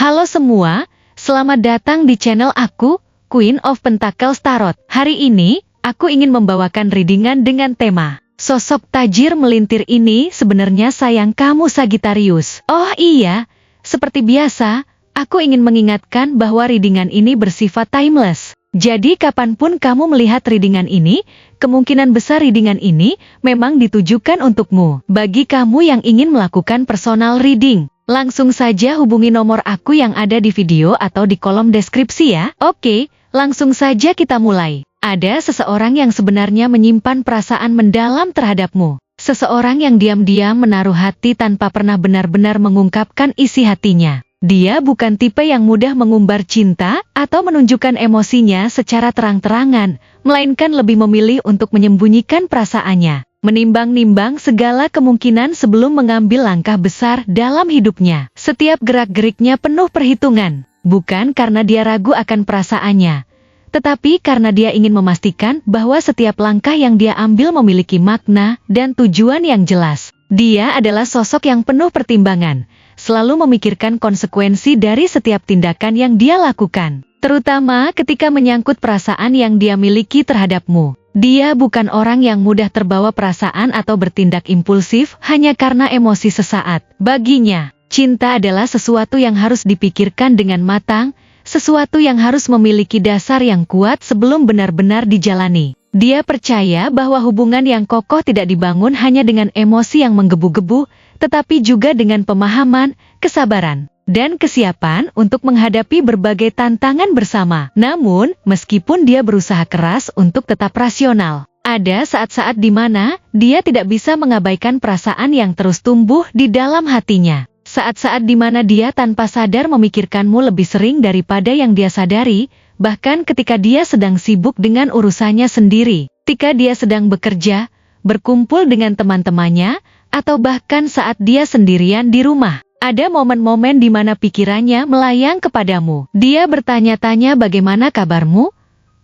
Halo semua, selamat datang di channel aku, Queen of Pentacles Tarot. Hari ini, aku ingin membawakan readingan dengan tema sosok tajir melintir ini sebenarnya sayang kamu Sagittarius. Oh iya, seperti biasa, aku ingin mengingatkan bahwa readingan ini bersifat timeless. Jadi kapanpun kamu melihat readingan ini, kemungkinan besar readingan ini memang ditujukan untukmu. Bagi kamu yang ingin melakukan personal reading, langsung saja hubungi nomor aku yang ada di video atau di kolom deskripsi ya. Oke, langsung saja kita mulai. Ada seseorang yang sebenarnya menyimpan perasaan mendalam terhadapmu. Seseorang yang diam-diam menaruh hati tanpa pernah benar-benar mengungkapkan isi hatinya. Dia bukan tipe yang mudah mengumbar cinta atau menunjukkan emosinya secara terang-terangan, melainkan lebih memilih untuk menyembunyikan perasaannya, menimbang-nimbang segala kemungkinan sebelum mengambil langkah besar dalam hidupnya. Setiap gerak-geriknya penuh perhitungan, bukan karena dia ragu akan perasaannya, tetapi karena dia ingin memastikan bahwa setiap langkah yang dia ambil memiliki makna dan tujuan yang jelas. Dia adalah sosok yang penuh pertimbangan, selalu memikirkan konsekuensi dari setiap tindakan yang dia lakukan, terutama ketika menyangkut perasaan yang dia miliki terhadapmu. Dia bukan orang yang mudah terbawa perasaan atau bertindak impulsif hanya karena emosi sesaat. Baginya, cinta adalah sesuatu yang harus dipikirkan dengan matang, sesuatu yang harus memiliki dasar yang kuat sebelum benar-benar dijalani. Dia percaya bahwa hubungan yang kokoh tidak dibangun hanya dengan emosi yang menggebu-gebu, tetapi juga dengan pemahaman, kesabaran, dan kesiapan untuk menghadapi berbagai tantangan bersama. Namun, meskipun dia berusaha keras untuk tetap rasional, ada saat-saat di mana dia tidak bisa mengabaikan perasaan yang terus tumbuh di dalam hatinya. Saat-saat di mana dia tanpa sadar memikirkanmu lebih sering daripada yang dia sadari, bahkan ketika dia sedang sibuk dengan urusannya sendiri, ketika dia sedang bekerja, berkumpul dengan teman-temannya, atau bahkan saat dia sendirian di rumah. Ada momen-momen di mana pikirannya melayang kepadamu. Dia bertanya-tanya bagaimana kabarmu?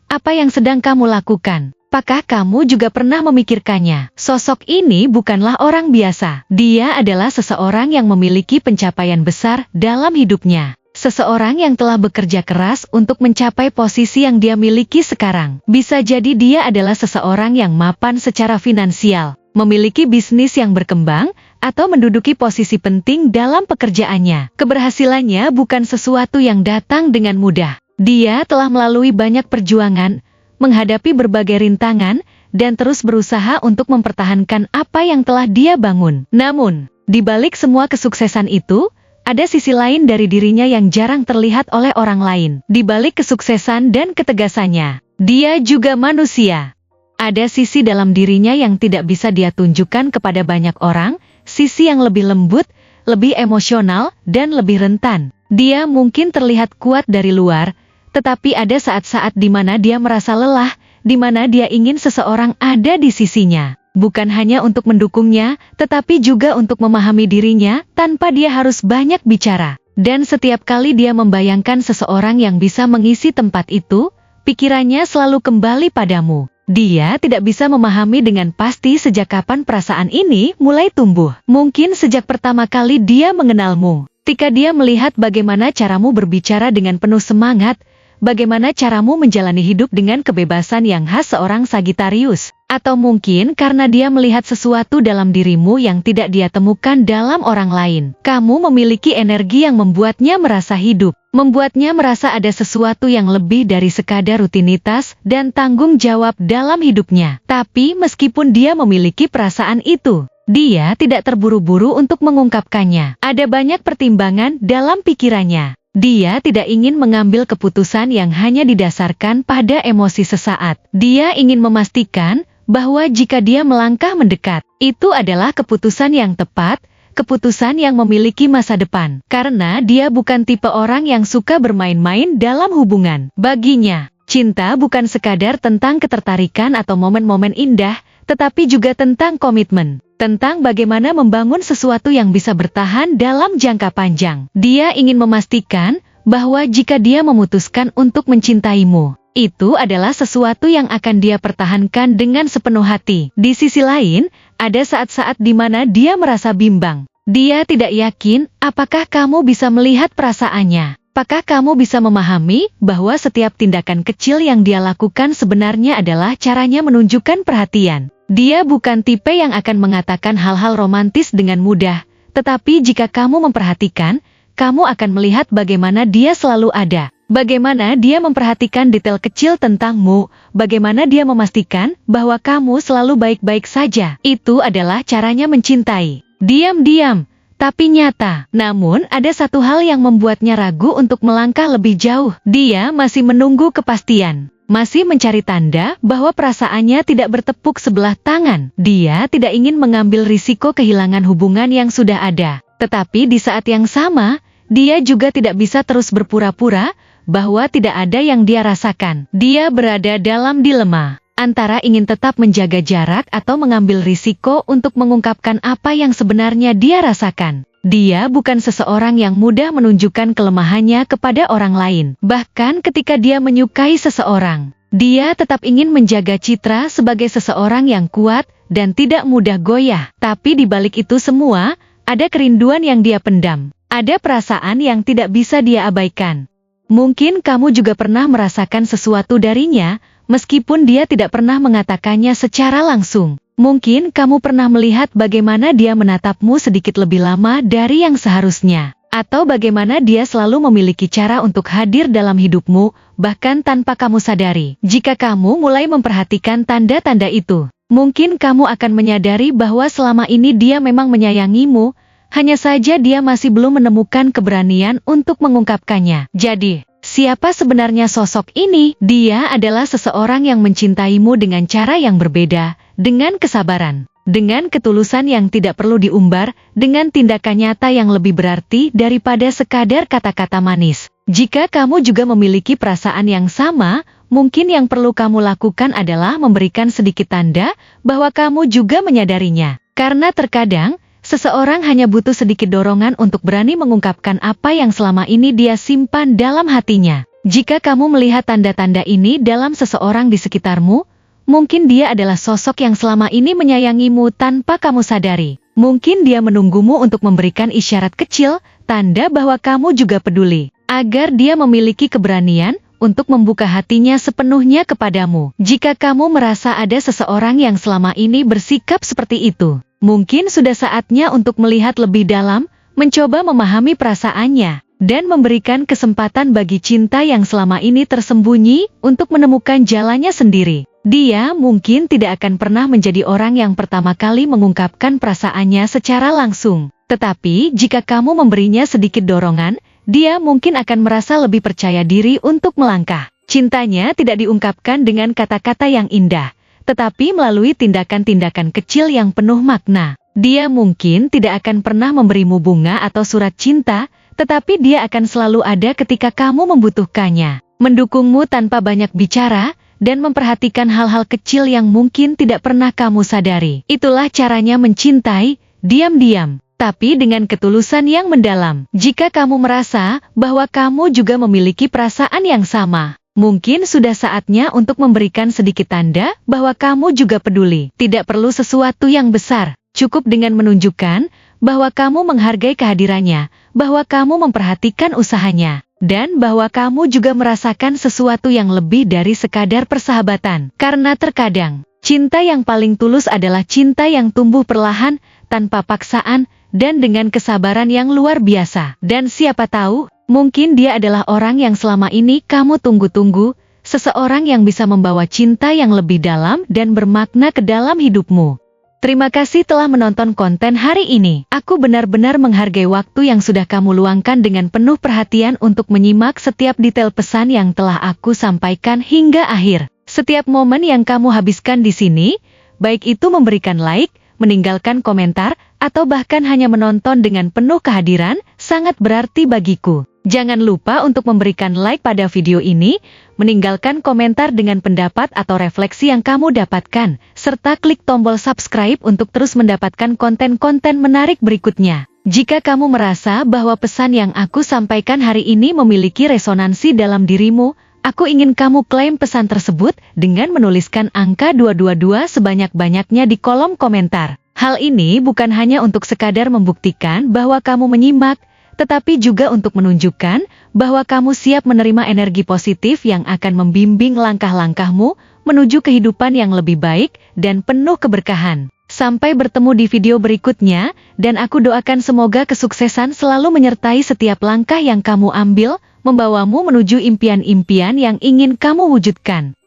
Apa yang sedang kamu lakukan? Apakah kamu juga pernah memikirkannya? Sosok ini bukanlah orang biasa. Dia adalah seseorang yang memiliki pencapaian besar dalam hidupnya. Seseorang yang telah bekerja keras untuk mencapai posisi yang dia miliki sekarang. Bisa jadi dia adalah seseorang yang mapan secara finansial, memiliki bisnis yang berkembang, atau menduduki posisi penting dalam pekerjaannya. Keberhasilannya bukan sesuatu yang datang dengan mudah. Dia telah melalui banyak perjuangan, menghadapi berbagai rintangan, dan terus berusaha untuk mempertahankan apa yang telah dia bangun. Namun, di balik semua kesuksesan itu, ada sisi lain dari dirinya yang jarang terlihat oleh orang lain. Di balik kesuksesan dan ketegasannya, dia juga manusia. Ada sisi dalam dirinya yang tidak bisa dia tunjukkan kepada banyak orang, sisi yang lebih lembut, lebih emosional, dan lebih rentan. Dia mungkin terlihat kuat dari luar, tetapi ada saat-saat di mana dia merasa lelah, di mana dia ingin seseorang ada di sisinya. Bukan hanya untuk mendukungnya, tetapi juga untuk memahami dirinya tanpa dia harus banyak bicara. Dan setiap kali dia membayangkan seseorang yang bisa mengisi tempat itu, pikirannya selalu kembali padamu. Dia tidak bisa memahami dengan pasti sejak kapan perasaan ini mulai tumbuh. Mungkin sejak pertama kali dia mengenalmu. Ketika dia melihat bagaimana caramu berbicara dengan penuh semangat, bagaimana caramu menjalani hidup dengan kebebasan yang khas seorang Sagittarius. Atau mungkin karena dia melihat sesuatu dalam dirimu yang tidak dia temukan dalam orang lain. Kamu memiliki energi yang membuatnya merasa hidup, membuatnya merasa ada sesuatu yang lebih dari sekadar rutinitas dan tanggung jawab dalam hidupnya. Tapi meskipun dia memiliki perasaan itu, dia tidak terburu-buru untuk mengungkapkannya. Ada banyak pertimbangan dalam pikirannya. Dia tidak ingin mengambil keputusan yang hanya didasarkan pada emosi sesaat. Dia ingin memastikan bahwa jika dia melangkah mendekat, itu adalah keputusan yang tepat, keputusan yang memiliki masa depan. Karena dia bukan tipe orang yang suka bermain-main dalam hubungan. Baginya, cinta bukan sekadar tentang ketertarikan atau momen-momen indah, tetapi juga tentang komitmen. Tentang bagaimana membangun sesuatu yang bisa bertahan dalam jangka panjang. Dia ingin memastikan bahwa jika dia memutuskan untuk mencintaimu, itu adalah sesuatu yang akan dia pertahankan dengan sepenuh hati. Di sisi lain, ada saat-saat di mana dia merasa bimbang. Dia tidak yakin apakah kamu bisa melihat perasaannya. Apakah kamu bisa memahami bahwa setiap tindakan kecil yang dia lakukan sebenarnya adalah caranya menunjukkan perhatian? Dia bukan tipe yang akan mengatakan hal-hal romantis dengan mudah, tetapi jika kamu memperhatikan, kamu akan melihat bagaimana dia selalu ada. Bagaimana dia memperhatikan detail kecil tentangmu, bagaimana dia memastikan bahwa kamu selalu baik-baik saja. Itu adalah caranya mencintai. Diam-diam, tapi nyata. Namun ada satu hal yang membuatnya ragu untuk melangkah lebih jauh. Dia masih menunggu kepastian. Masih mencari tanda bahwa perasaannya tidak bertepuk sebelah tangan. Dia tidak ingin mengambil risiko kehilangan hubungan yang sudah ada. Tetapi di saat yang sama, dia juga tidak bisa terus berpura-pura bahwa tidak ada yang dia rasakan. Dia berada dalam dilema antara ingin tetap menjaga jarak atau mengambil risiko untuk mengungkapkan apa yang sebenarnya dia rasakan. Dia bukan seseorang yang mudah menunjukkan kelemahannya kepada orang lain. Bahkan ketika dia menyukai seseorang, dia tetap ingin menjaga citra sebagai seseorang yang kuat dan tidak mudah goyah. Tapi di balik itu semua, ada kerinduan yang dia pendam. Ada perasaan yang tidak bisa dia abaikan. Mungkin kamu juga pernah merasakan sesuatu darinya, meskipun dia tidak pernah mengatakannya secara langsung. Mungkin kamu pernah melihat bagaimana dia menatapmu sedikit lebih lama dari yang seharusnya. Atau bagaimana dia selalu memiliki cara untuk hadir dalam hidupmu, bahkan tanpa kamu sadari. Jika kamu mulai memperhatikan tanda-tanda itu, mungkin kamu akan menyadari bahwa selama ini dia memang menyayangimu, hanya saja dia masih belum menemukan keberanian untuk mengungkapkannya. Jadi, siapa sebenarnya sosok ini? Dia adalah seseorang yang mencintaimu dengan cara yang berbeda, dengan kesabaran, dengan ketulusan yang tidak perlu diumbar, dengan tindakan nyata yang lebih berarti daripada sekadar kata-kata manis. Jika kamu juga memiliki perasaan yang sama, mungkin yang perlu kamu lakukan adalah memberikan sedikit tanda bahwa kamu juga menyadarinya. Karena terkadang, seseorang hanya butuh sedikit dorongan untuk berani mengungkapkan apa yang selama ini dia simpan dalam hatinya. Jika kamu melihat tanda-tanda ini dalam seseorang di sekitarmu, mungkin dia adalah sosok yang selama ini menyayangimu tanpa kamu sadari. Mungkin dia menunggumu untuk memberikan isyarat kecil, tanda bahwa kamu juga peduli, agar dia memiliki keberanian untuk membuka hatinya sepenuhnya kepadamu. Jika kamu merasa ada seseorang yang selama ini bersikap seperti itu, mungkin sudah saatnya untuk melihat lebih dalam, mencoba memahami perasaannya, dan memberikan kesempatan bagi cinta yang selama ini tersembunyi untuk menemukan jalannya sendiri. Dia mungkin tidak akan pernah menjadi orang yang pertama kali mengungkapkan perasaannya secara langsung. Tetapi jika kamu memberinya sedikit dorongan, dia mungkin akan merasa lebih percaya diri untuk melangkah. Cintanya tidak diungkapkan dengan kata-kata yang indah, tetapi melalui tindakan-tindakan kecil yang penuh makna. Dia mungkin tidak akan pernah memberimu bunga atau surat cinta, tetapi dia akan selalu ada ketika kamu membutuhkannya, mendukungmu tanpa banyak bicara, dan memperhatikan hal-hal kecil yang mungkin tidak pernah kamu sadari. Itulah caranya mencintai, diam-diam, tapi dengan ketulusan yang mendalam. Jika kamu merasa bahwa kamu juga memiliki perasaan yang sama, mungkin sudah saatnya untuk memberikan sedikit tanda bahwa kamu juga peduli. Tidak perlu sesuatu yang besar, cukup dengan menunjukkan bahwa kamu menghargai kehadirannya, bahwa kamu memperhatikan usahanya, dan bahwa kamu juga merasakan sesuatu yang lebih dari sekadar persahabatan. Karena terkadang, cinta yang paling tulus adalah cinta yang tumbuh perlahan, tanpa paksaan, dan dengan kesabaran yang luar biasa. Dan siapa tahu, mungkin dia adalah orang yang selama ini kamu tunggu-tunggu, seseorang yang bisa membawa cinta yang lebih dalam dan bermakna ke dalam hidupmu. Terima kasih telah menonton konten hari ini. Aku benar-benar menghargai waktu yang sudah kamu luangkan dengan penuh perhatian untuk menyimak setiap detail pesan yang telah aku sampaikan hingga akhir. Setiap momen yang kamu habiskan di sini, baik itu memberikan like, meninggalkan komentar, atau bahkan hanya menonton dengan penuh kehadiran, sangat berarti bagiku. Jangan lupa untuk memberikan like pada video ini, meninggalkan komentar dengan pendapat atau refleksi yang kamu dapatkan, serta klik tombol subscribe untuk terus mendapatkan konten-konten menarik berikutnya. Jika kamu merasa bahwa pesan yang aku sampaikan hari ini memiliki resonansi dalam dirimu, aku ingin kamu klaim pesan tersebut dengan menuliskan angka 222 sebanyak-banyaknya di kolom komentar. Hal ini bukan hanya untuk sekadar membuktikan bahwa kamu menyimak, tetapi juga untuk menunjukkan bahwa kamu siap menerima energi positif yang akan membimbing langkah-langkahmu menuju kehidupan yang lebih baik dan penuh keberkahan. Sampai bertemu di video berikutnya, dan aku doakan semoga kesuksesan selalu menyertai setiap langkah yang kamu ambil, membawamu menuju impian-impian yang ingin kamu wujudkan.